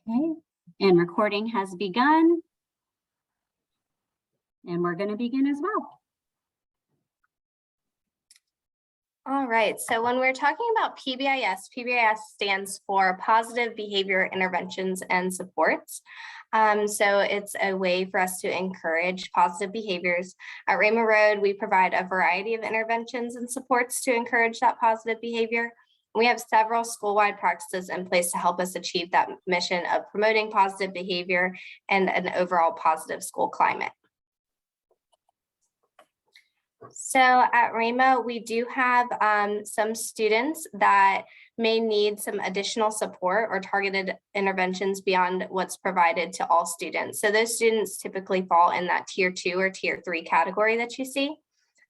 Okay, and recording has begun. And we're going to begin as well. All right, so when we're talking about PBIS, PBIS stands for Positive Behavior Interventions and Supports. So it's a way for us to encourage positive behaviors. At Rama Road, we provide a variety of interventions and supports to encourage that positive behavior. We have several school-wide practices in place to help us achieve that mission of promoting positive behavior and an overall positive school climate. So at Rama, we do have some students that may need some additional support or targeted interventions beyond what's provided to all students. So those students typically fall in that tier 2 or tier 3 category that you see.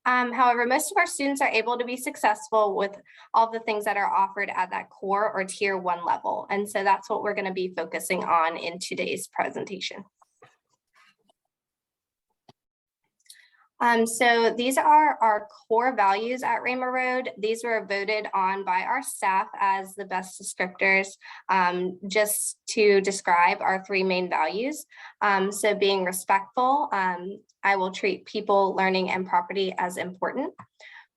However, most of our students are able to be successful with all the things that are offered at that core or tier 1 level. And so that's what we're going to be focusing on in today's presentation. So these are our core values at Rama Road. These were voted on by our staff as the best descriptors, just to describe our 3 main values. So being respectful, I will treat people, learning, and property as important.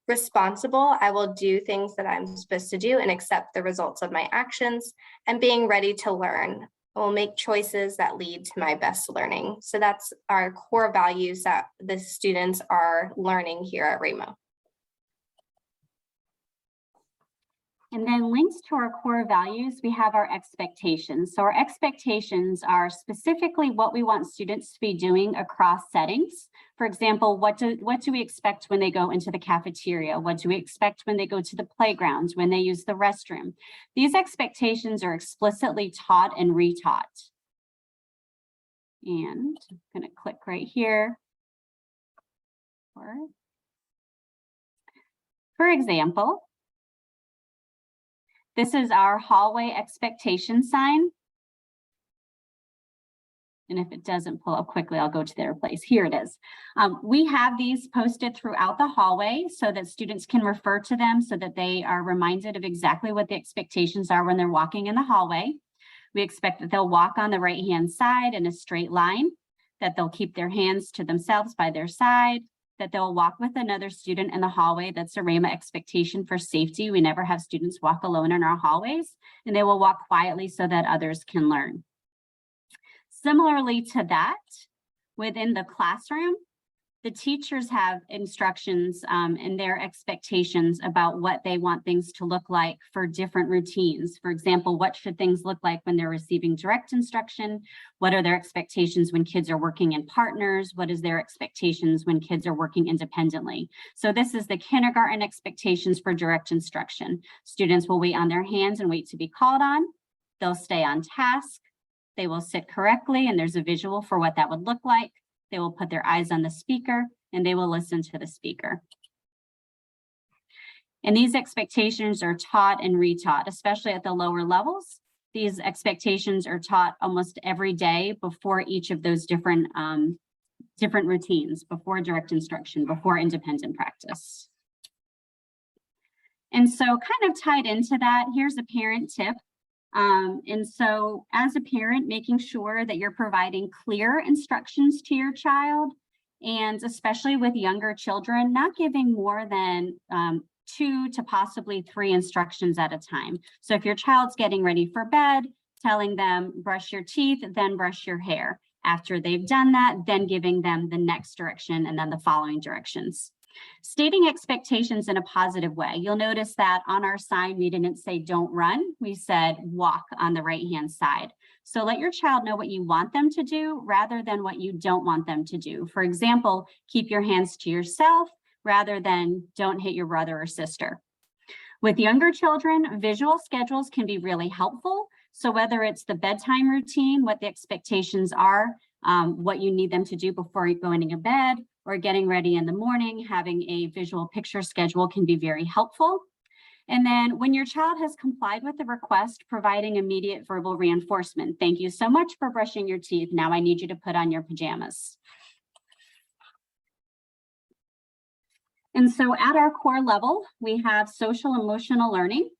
Responsible, I will do things that I'm supposed to do and accept the results of my actions. And being ready to learn, I will make choices that lead to my best learning. So that's our core values that the students are learning here at Rama. And then links to our core values, we have our expectations. So our expectations are specifically what we want students to be doing across settings. For example, what do we expect when they go into the cafeteria? What do we expect when they go to the playground, when they use the restroom? These expectations are explicitly taught and retaught. And I'm going to click right here. For example, this is our hallway expectation sign. And if it doesn't pull up quickly, I'll go to their place. Here it is. We have these posted throughout the hallway so that students can refer to them so that they are reminded of exactly what the expectations are when they're walking in the hallway. We expect that they'll walk on the right-hand side in a straight line, that they'll keep their hands to themselves by their side, that they'll walk with another student in the hallway. That's a Rama expectation for safety. We never have students walk alone in our hallways, and they will walk quietly so that others can learn. Similarly to that, within the classroom, the teachers have instructions and their expectations about what they want things to look like for different routines. For example, what should things look like when they're receiving direct instruction? What are their expectations when kids are working in partners? What is their expectations when kids are working independently? So this is the kindergarten expectations for direct instruction. Students will wait on their hands and wait to be called on. They'll stay on task. They will sit correctly, and there's a visual for what that would look like. They will put their eyes on the speaker and they will listen to the speaker. And these expectations are taught and retaught, especially at the lower levels. These expectations are taught almost every day before each of those different routines, before direct instruction, before independent practice. And so kind of tied into that, here's a parent tip. And so as a parent, making sure that you're providing clear instructions to your child, and especially with younger children, not giving more than 2 to possibly 3 instructions at a time. So if your child's getting ready for bed, telling them brush your teeth, then brush your hair. After they've done that, then giving them the next direction and then the following directions. Stating expectations in a positive way. You'll notice that on our sign, we didn't say don't run. We said walk on the right-hand side. So let your child know what you want them to do rather than what you don't want them to do. For example, keep your hands to yourself rather than don't hit your brother or sister. With younger children, visual schedules can be really helpful. So whether it's the bedtime routine, what the expectations are, what you need them to do before going to bed, or getting ready in the morning, having a visual picture schedule can be very helpful. And then when your child has complied with the request, providing immediate verbal reinforcement. Thank you so much for brushing your teeth. Now I need you to put on your pajamas. And so at our core level, we have social emotional learning.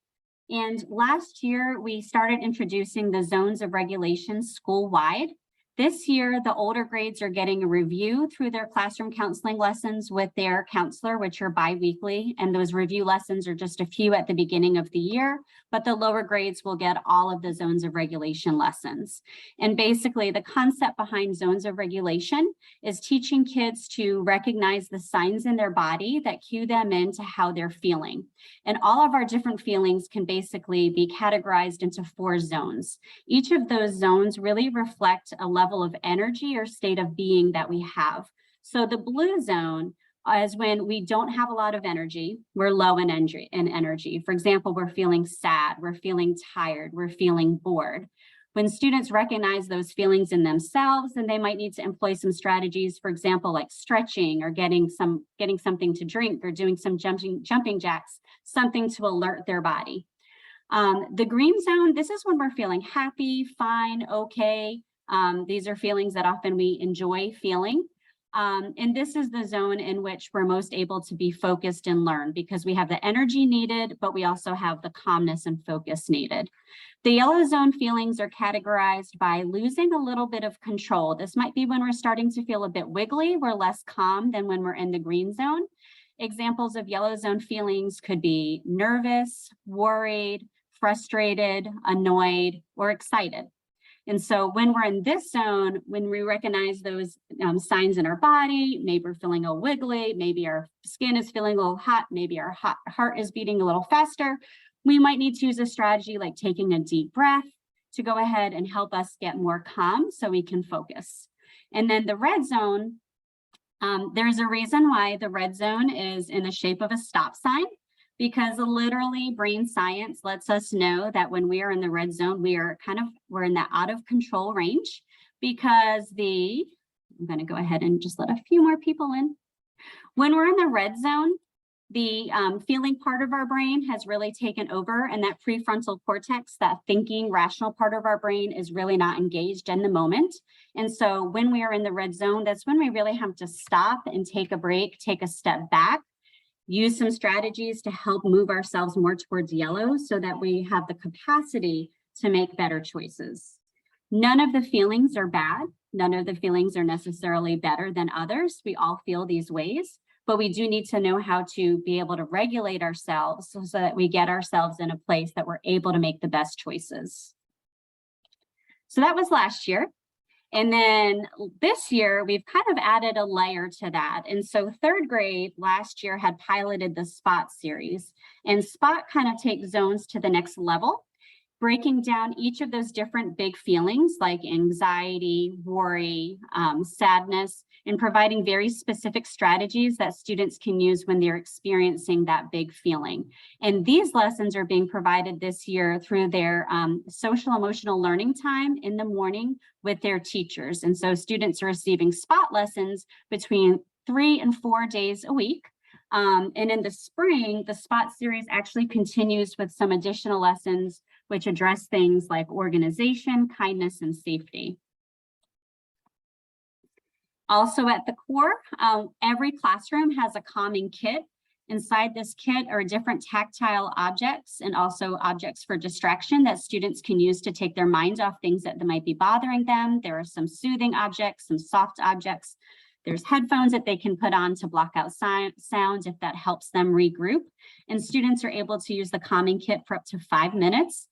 And last year, we started introducing the zones of regulation school-wide. This year, the older grades are getting a review through their classroom counseling lessons with their counselor, which are bi-weekly, and those review lessons are just a few at the beginning of the year, but the lower grades will get all of the zones of regulation lessons. And basically, the concept behind zones of regulation is teaching kids to recognize the signs in their body that cue them into how they're feeling. And all of our different feelings can basically be categorized into 4 zones. Each of those zones really reflect a level of energy or state of being that we have. So the blue zone is when we don't have a lot of energy, we're low in energy. For example, we're feeling sad, we're feeling tired, we're feeling bored. When students recognize those feelings in themselves, then they might need to employ some strategies, for example, like stretching or getting something to drink or doing some jumping jacks, something to alert their body. The green zone, this is when we're feeling happy, fine, okay. These are feelings that often we enjoy feeling. And this is the zone in which we're most able to be focused and learn because we have the energy needed, but we also have the calmness and focus needed. The yellow zone feelings are categorized by losing a little bit of control. This might be when we're starting to feel a bit wiggly, we're less calm than when we're in the green zone. Examples of yellow zone feelings could be nervous, worried, frustrated, annoyed, or excited. And so when we're in this zone, when we recognize those signs in our body, maybe we're feeling a wiggly, maybe our skin is feeling a little hot, maybe our heart is beating a little faster, we might need to use a strategy like taking a deep breath to go ahead and help us get more calm so we can focus. And then the red zone, there's a reason why the red zone is in the shape of a stop sign, because literally brain science lets us know that when we are in the red zone, we're in that out of control range because I'm going to go ahead and just let a few more people in. When we're in the red zone, the feeling part of our brain has really taken over, and that prefrontal cortex, that thinking rational part of our brain, is really not engaged in the moment. And so when we are in the red zone, that's when we really have to stop and take a break, take a step back, use some strategies to help move ourselves more towards yellow so that we have the capacity to make better choices. None of the feelings are bad. None of the feelings are necessarily better than others. We all feel these ways, but we do need to know how to be able to regulate ourselves so that we get ourselves in a place that we're able to make the best choices. So that was last year. And then this year, we've kind of added a layer to that. And so 3rd grade last year had piloted the SPOT series, and SPOT kind of takes zones to the next level, breaking down each of those different big feelings like anxiety, worry, sadness, and providing very specific strategies that students can use when they're experiencing that big feeling. And these lessons are being provided this year through their social emotional learning time in the morning with their teachers. And so students are receiving SPOT lessons between 3 and 4 days a week. And in the spring, the SPOT series actually continues with some additional lessons which address things like organization, kindness, and safety. Also at the core, every classroom has a calming kit. Inside this kit are different tactile objects and also objects for distraction that students can use to take their minds off things that might be bothering them. There are some soothing objects, some soft objects. There's headphones that they can put on to block out sounds if that helps them regroup. And students are able to use the calming kit for up to 5 minutes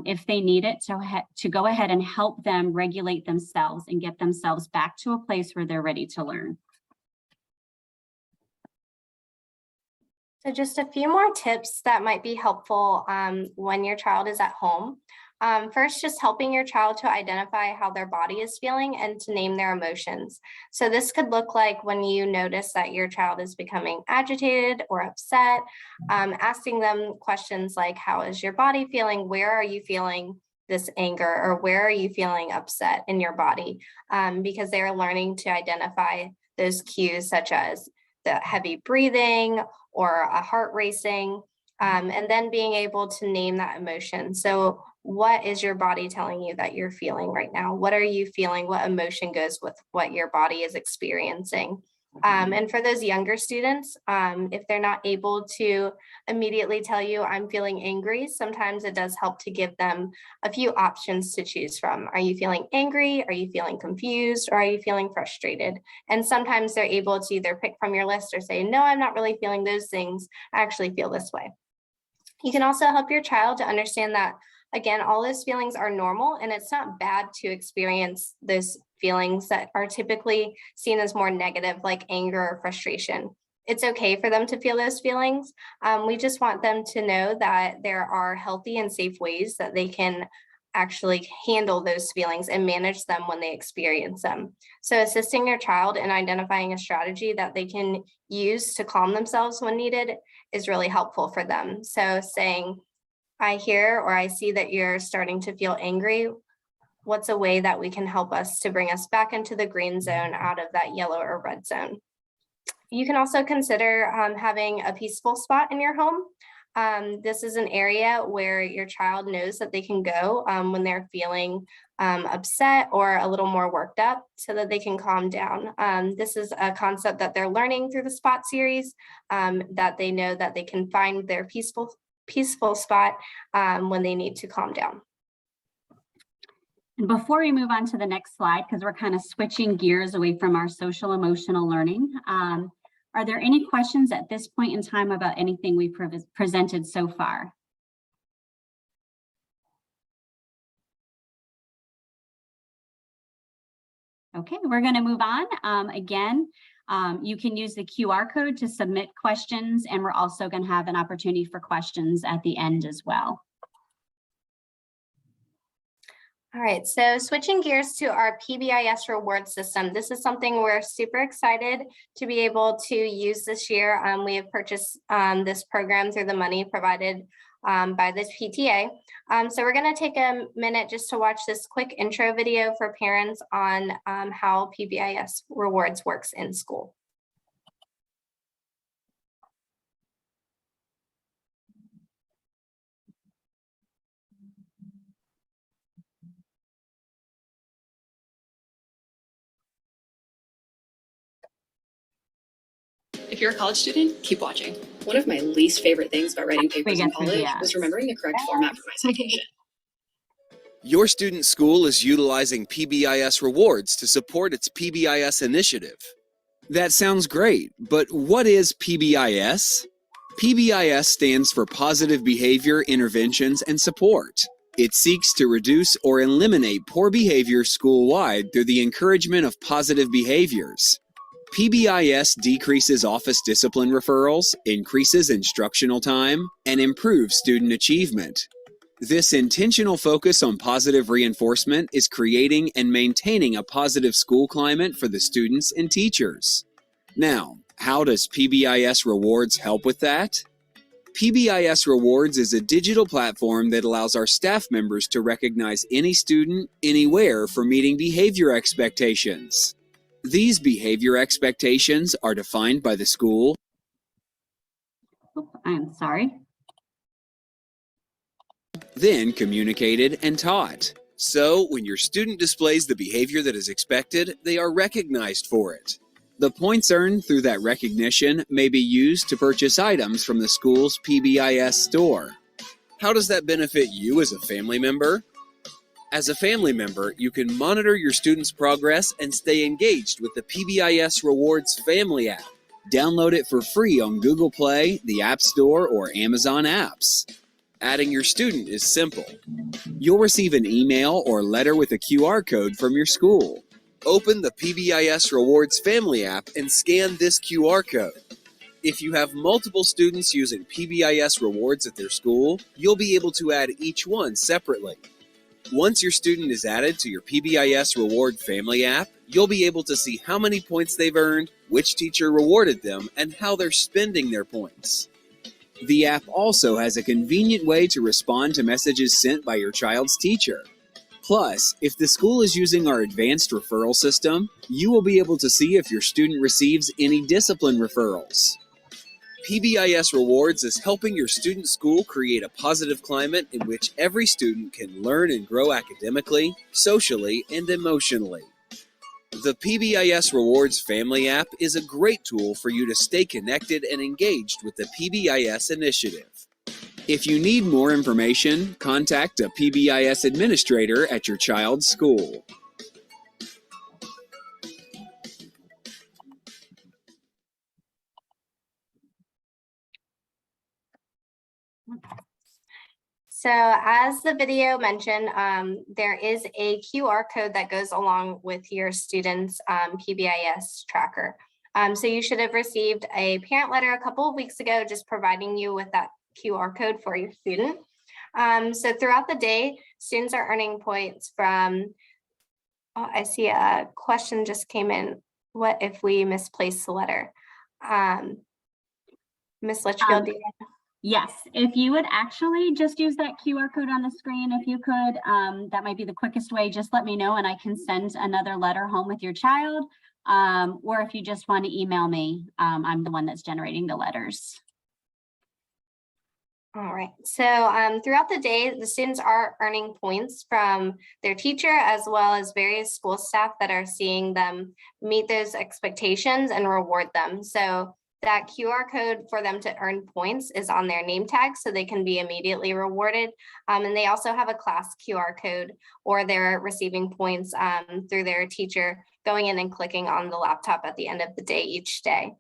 if they need it to go ahead and help them regulate themselves and get themselves back to a place where they're ready to learn. So just a few more tips that might be helpful when your child is at home. First, just helping your child to identify how their body is feeling and to name their emotions. So this could look like when you notice that your child is becoming agitated or upset, asking them questions like, how is your body feeling? Where are you feeling this anger, or where are you feeling upset in your body? Because they're learning to identify those cues such as the heavy breathing or a heart racing, and then being able to name that emotion. So what is your body telling you that you're feeling right now? What are you feeling? What emotion goes with what your body is experiencing? And for those younger students, if they're not able to immediately tell you I'm feeling angry, sometimes it does help to give them a few options to choose from. Are you feeling angry? Are you feeling confused? Or are you feeling frustrated? And sometimes they're able to either pick from your list or say, no, I'm not really feeling those things. I actually feel this way. You can also help your child to understand that, again, all those feelings are normal and it's not bad to experience those feelings that are typically seen as more negative, like anger or frustration. It's okay for them to feel those feelings. We just want them to know that there are healthy and safe ways that they can actually handle those feelings and manage them when they experience them. So assisting your child in identifying a strategy that they can use to calm themselves when needed is really helpful for them. So saying, I hear or I see that you're starting to feel angry. What's a way that we can help us to bring us back into the green zone out of that yellow or red zone? You can also consider having a peaceful spot in your home. This is an area where your child knows that they can go when they're feeling upset or a little more worked up so that they can calm down. This is a concept that they're learning through the SPOT series, that they know that they can find their peaceful spot when they need to calm down. And before we move on to the next slide, because we're kind of switching gears away from our social emotional learning, are there any questions at this point in time about anything we presented so far? Okay, we're going to move on. Again, you can use the QR code to submit questions, and we're also going to have an opportunity for questions at the end as well. All right, so switching gears to our PBIS reward system. This is something we're super excited to be able to use this year. We have purchased this program through the money provided by the PTA. So we're going to take a minute just to watch this quick intro video for parents on how PBIS rewards works in school. If you're a college student, keep watching. One of my least favorite things about writing papers in college was remembering the correct format for my citation. Your student school is utilizing PBIS rewards to support its PBIS initiative. That sounds great, but what is PBIS? PBIS stands for Positive Behavior Interventions and Support. It seeks to reduce or eliminate poor behavior school-wide through the encouragement of positive behaviors. PBIS decreases office discipline referrals, increases instructional time, and improves student achievement. This intentional focus on positive reinforcement is creating and maintaining a positive school climate for the students and teachers. Now, how does PBIS Rewards help with that? PBIS Rewards is a digital platform that allows our staff members to recognize any student, anywhere for meeting behavior expectations. These behavior expectations are defined by the school. I'm sorry. Then communicated and taught. So, when your student displays the behavior that is expected, they are recognized for it. The points earned through that recognition may be used to purchase items from the school's PBIS store. How does that benefit you as a family member? As a family member, you can monitor your students' progress and stay engaged with the PBIS Rewards Family app. Download it for free on Google Play, the App Store, or Amazon apps. Adding your student is simple. You'll receive an email or letter with a QR code from your school. Open the PBIS Rewards Family app and scan this QR code. If you have multiple students using PBIS Rewards at their school, you'll be able to add each one separately. Once your student is added to your PBIS Reward Family app, you'll be able to see how many points they've earned, which teacher rewarded them, and how they're spending their points. The app also has a convenient way to respond to messages sent by your child's teacher. Plus, if the school is using our advanced referral system, you will be able to see if your student receives any discipline referrals. PBIS Rewards is helping your student school create a positive climate in which every student can learn and grow academically, socially, and emotionally. The PBIS Rewards Family app is a great tool for you to stay connected and engaged with the PBIS initiative. If you need more information, contact a PBIS administrator at your child's school. So as the video mentioned, there is a QR code that goes along with your student's PBIS tracker. So you should have received a parent letter a couple of weeks ago, just providing you with that QR code for your student. So throughout the day, students are earning points from, I see a question just came in. What if we misplace the letter? Ms. Litchfield, do you want to? Yes, if you would actually just use that QR code on the screen, if you could, that might be the quickest way. Just let me know and I can send another letter home with your child. Or if you just want to email me, I'm the one that's generating the letters. All right, so throughout the day, the students are earning points from their teacher as well as various school staff that are seeing them meet those expectations and reward them. So that QR code for them to earn points is on their name tag, so they can be immediately rewarded. And they also have a class QR code, or they're receiving points through their teacher going in and clicking on the laptop at the end of the day each day.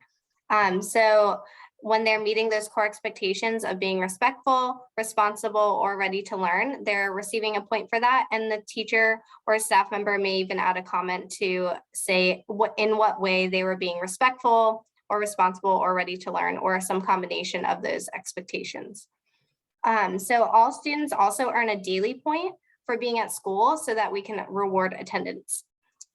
So when they're meeting those core expectations of being respectful, responsible, or ready to learn, they're receiving a point for that. And the teacher or a staff member may even add a comment to say in what way they were being respectful or responsible or ready to learn, or some combination of those expectations. So all students also earn a daily point for being at school so that we can reward attendance.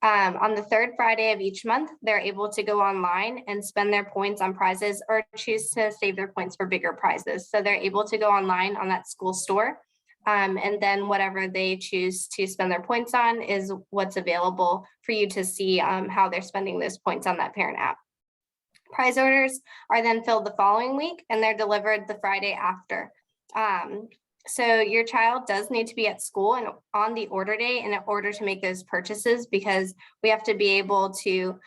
On the third Friday of each month, they're able to go online and spend their points on prizes or choose to save their points for bigger prizes. So they're able to go online on that school store, and then whatever they choose to spend their points on is what's available for you to see how they're spending those points on that parent app. Prize orders are then filled the following week and they're delivered the Friday after. So your child does need to be at school and on the order day in order to make those purchases, because we have to be able to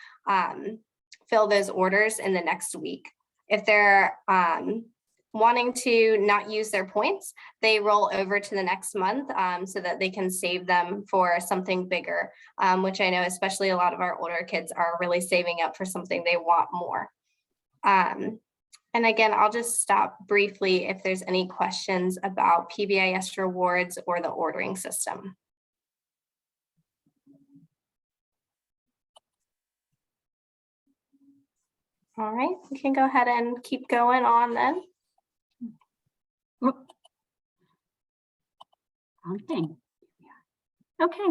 fill those orders in the next week. If they're wanting to not use their points, they roll over to the next month so that they can save them for something bigger, which I know especially a lot of our older kids are really saving up for something they want more. And again, I'll just stop briefly if there's any questions about PBIS rewards or the ordering system. All right, we can go ahead and keep going on then. Okay,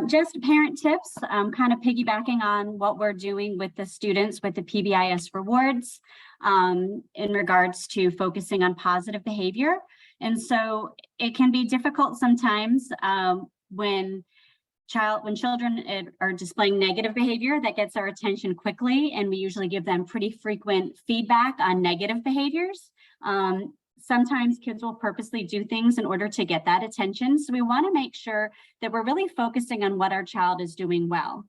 just parent tips, kind of piggybacking on what we're doing with the students with the PBIS rewards in regards to focusing on positive behavior. And so it can be difficult sometimes when children are displaying negative behavior that gets our attention quickly, and we usually give them pretty frequent feedback on negative behaviors. Sometimes kids will purposely do things in order to get that attention. So we want to make sure that we're really focusing on what our child is doing well,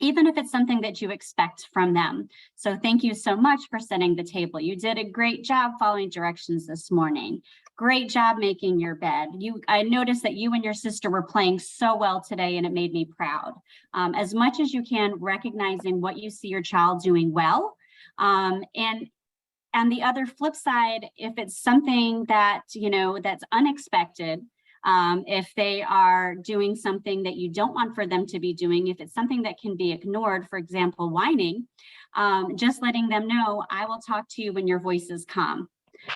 even if it's something that you expect from them. So thank you so much for setting the table. You did a great job following directions this morning. Great job making your bed. I noticed that you and your sister were playing so well today, and it made me proud. As much as you can, recognizing what you see your child doing well. And the other flip side, if it's something that, that's unexpected, if they are doing something that you don't want for them to be doing, if it's something that can be ignored, for example, whining, just letting them know, I will talk to you when your voice is calm.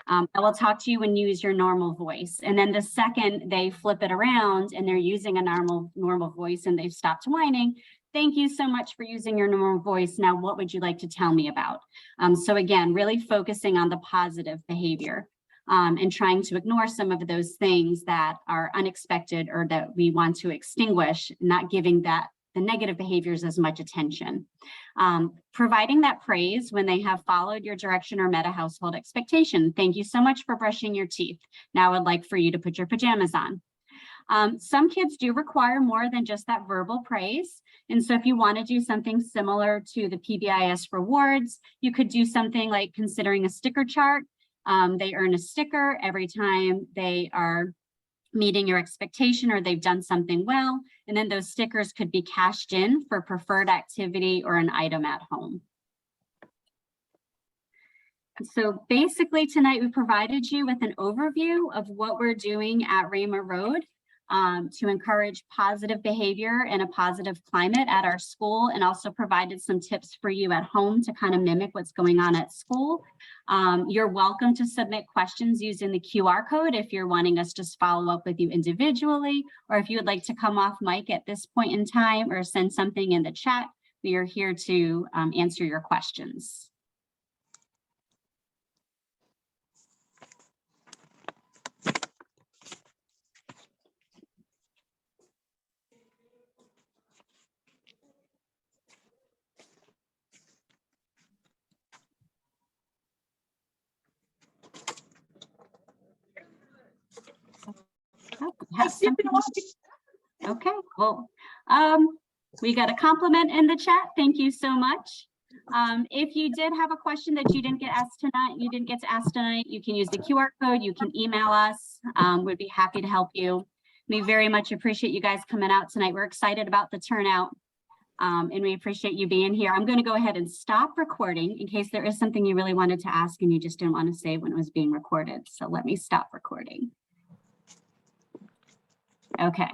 I will talk to you when you use your normal voice. And then the second they flip it around and they're using a normal voice and they've stopped whining, thank you so much for using your normal voice. Now, what would you like to tell me about? So again, really focusing on the positive behavior and trying to ignore some of those things that are unexpected or that we want to extinguish, not giving the negative behaviors as much attention. Providing that praise when they have followed your direction or met a household expectation. Thank you so much for brushing your teeth. Now I'd like for you to put your pajamas on. Some kids do require more than just that verbal praise. And so if you want to do something similar to the PBIS rewards, you could do something like considering a sticker chart. They earn a sticker every time they are meeting your expectation or they've done something well. And then those stickers could be cashed in for preferred activity or an item at home. So basically tonight we provided you with an overview of what we're doing at Rama Road to encourage positive behavior and a positive climate at our school, and also provided some tips for you at home to kind of mimic what's going on at school. You're welcome to submit questions using the QR code if you're wanting us to follow up with you individually, or if you would like to come off mic at this point in time or send something in the chat, we are here to answer your questions. Okay, well, we got a compliment in the chat. Thank you so much. If you did have a question that you didn't get asked tonight, you can use the QR code, you can email us. We'd be happy to help you. We very much appreciate you guys coming out tonight. We're excited about the turnout. And we appreciate you being here. I'm going to go ahead and stop recording in case there is something you really wanted to ask and you just didn't want to say when it was being recorded. So let me stop recording. Okay.